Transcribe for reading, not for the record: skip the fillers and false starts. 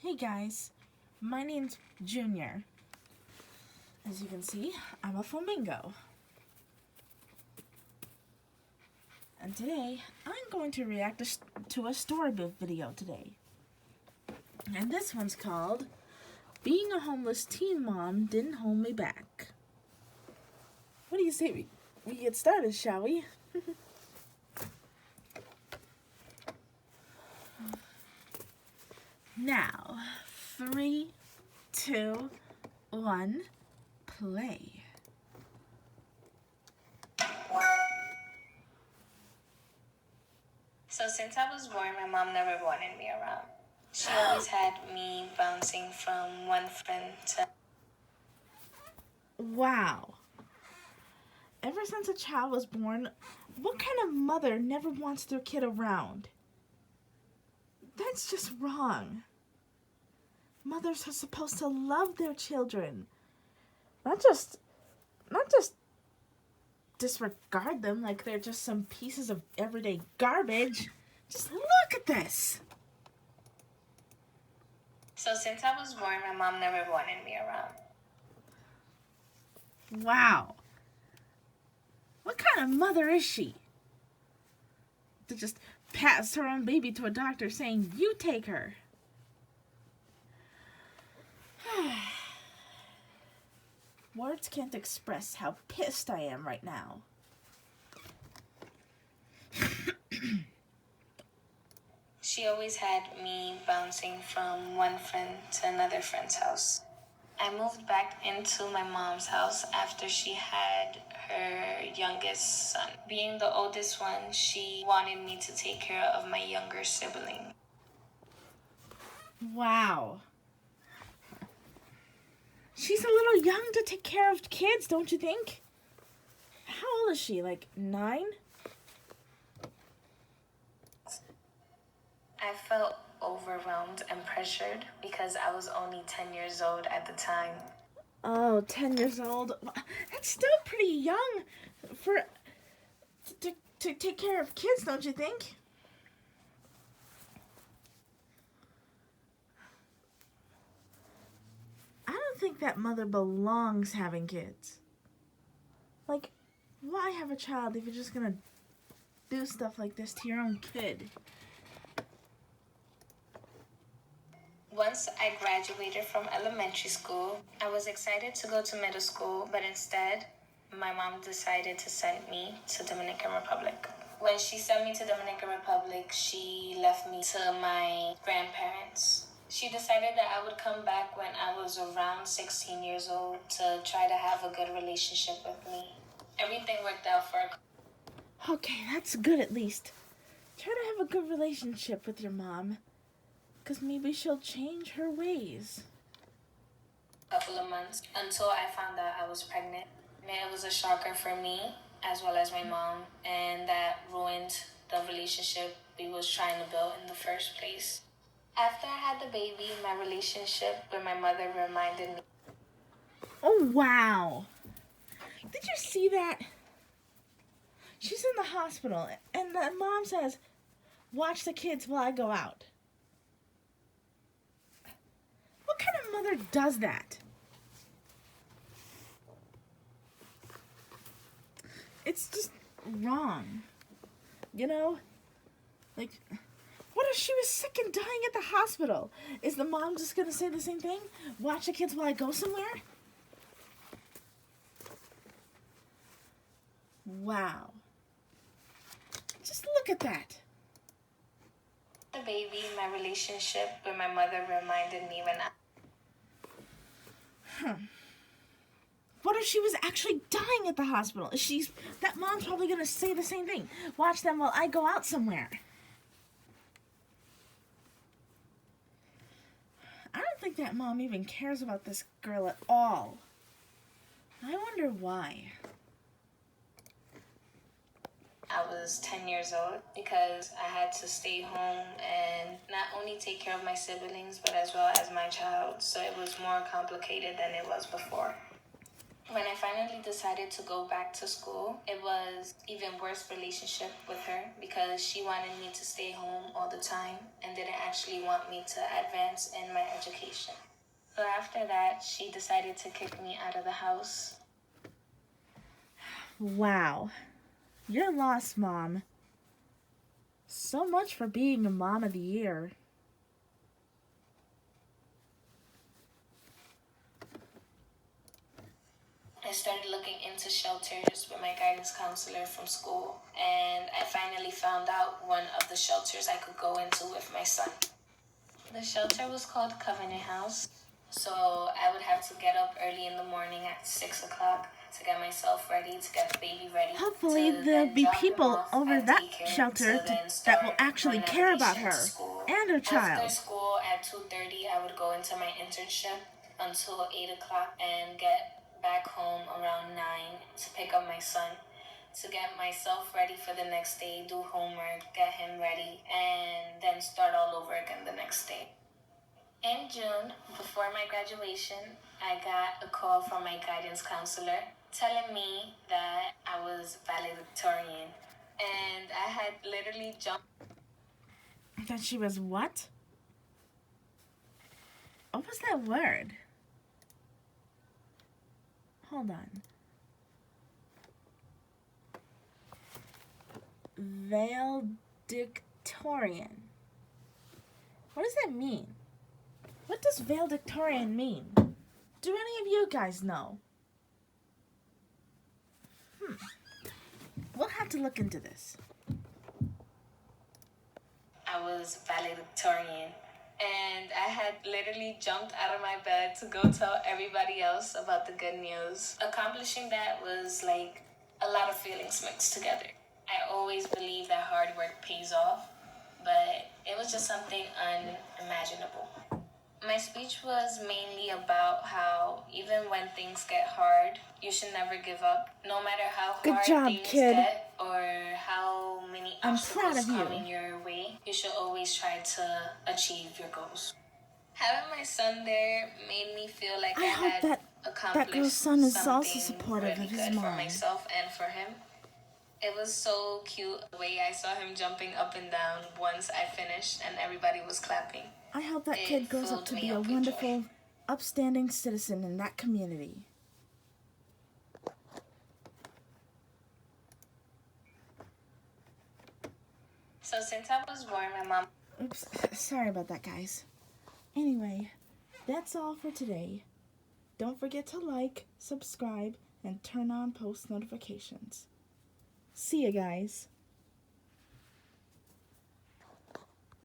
Hey guys, my name's Junior. As you can see, I'm a flamingo. And today, I'm going to react to a storybook video today. And this one's called, Being a Homeless Teen Mom Didn't Hold Me Back. What do you say we get started, shall we? Now, 3, 2, 1, play. So since I was born, my mom never wanted me around. She always had me bouncing from one friend to... Wow. Ever since a child was born, what kind of mother never wants their kid around? That's just wrong. Mothers are supposed to love their children. Not just disregard them like they're just some pieces of everyday garbage. Just look at this. So since I was born, my mom never wanted me around. Wow. What kind of mother is she? To just pass her own baby to a doctor saying, "You take her." Words can't express how pissed I am right now. She always had me bouncing from one friend to another friend's house. I moved back into my mom's house after she had her youngest son. Being the oldest one, she wanted me to take care of my younger sibling. Wow. She's a little young to take care of kids, don't you think? How old is she? Like 9? I felt overwhelmed and pressured because I was only 10 years old at the time. Oh, 10 years old. That's still pretty young for to take care of kids, don't you think? I don't think that mother belongs having kids. Like, why have a child if you're just gonna do stuff like this to your own kid? Once I graduated from elementary school, I was excited to go to middle school, but instead, my mom decided to send me to Dominican Republic. When she sent me to Dominican Republic, she left me to my grandparents. She decided that I would come back when I was around 16 years old to try to have a good relationship with me. Everything worked out for a Okay, that's good at least. Try to have a good relationship with your mom, because maybe she'll change her ways. couple of months until I found out I was pregnant. And it was a shocker for me as well as my mom, and that ruined the relationship we was trying to build in the first place. After I had the baby, my relationship with my mother reminded me. Oh, wow. Did you see that? She's in the hospital, and the mom says, "Watch the kids while I go out." What kind of mother does that? It's just wrong. You know? Like, what if she was sick and dying at the hospital? Is the mom just gonna say the same thing? Watch the kids while I go somewhere? Wow. Just look at that. The baby, my relationship with my mother reminded me when What if she was actually dying at the hospital? That mom's probably gonna say the same thing. Watch them while I go out somewhere. I don't think that mom even cares about this girl at all. I wonder why. I was 10 years old because I had to stay home and not only take care of my siblings but as well as my child, so it was more complicated than it was before. When I finally decided to go back to school, it was even worse relationship with her because she wanted me to stay home all the time and didn't actually want me to advance in my education. So after that, she decided to kick me out of the house. Wow. You're lost, Mom. So much for being a Mom of the Year. I started looking into shelters with my guidance counselor from school, and I finally found out one of the shelters I could go into with my son. The shelter was called Covenant House, so I would have to get up early in the morning at 6 o'clock to get myself ready, to get the baby ready. Hopefully to there'll then be drop him people off over at that daycare, shelter to then that will start actually my care about navigation her to school. and her After child. school at 2:30, I would go into my internship until 8 o'clock and get back home around 9 to pick up my son, to get myself ready for the next day, do homework, get him ready, and then start all over again the next day. In June, before my graduation, I got a call from my guidance counselor telling me that I was valedictorian. And I had literally jumped. That she was what? What was that word? Hold on. Valedictorian. What does that mean? What does valedictorian mean? Do any of you guys know? We'll have to look into this. I was valedictorian. And I had literally jumped out of my bed to go tell everybody else about the good news. Accomplishing that was like a lot of feelings mixed together. I always believe that hard work pays off, but it was just something unimaginable. My speech was mainly about how even when things get hard, you should never give up. No matter how Good hard job, things kid. get or how many I'm proud obstacles of you. come in your way, you should always try to achieve your goals. Having my son there made me feel like I I hope had that accomplished girl's son is something also supportive really of his good for mom. myself and for him. It was so cute the way I saw him jumping up and down once I finished and everybody was clapping. I hope that It kid grows up filled to me be a up with wonderful, upstanding citizen in that community. So since I was born, my mom. Oops, sorry about that, guys. Anyway, that's all for today. Don't forget to like, subscribe, and turn on post notifications. See you guys.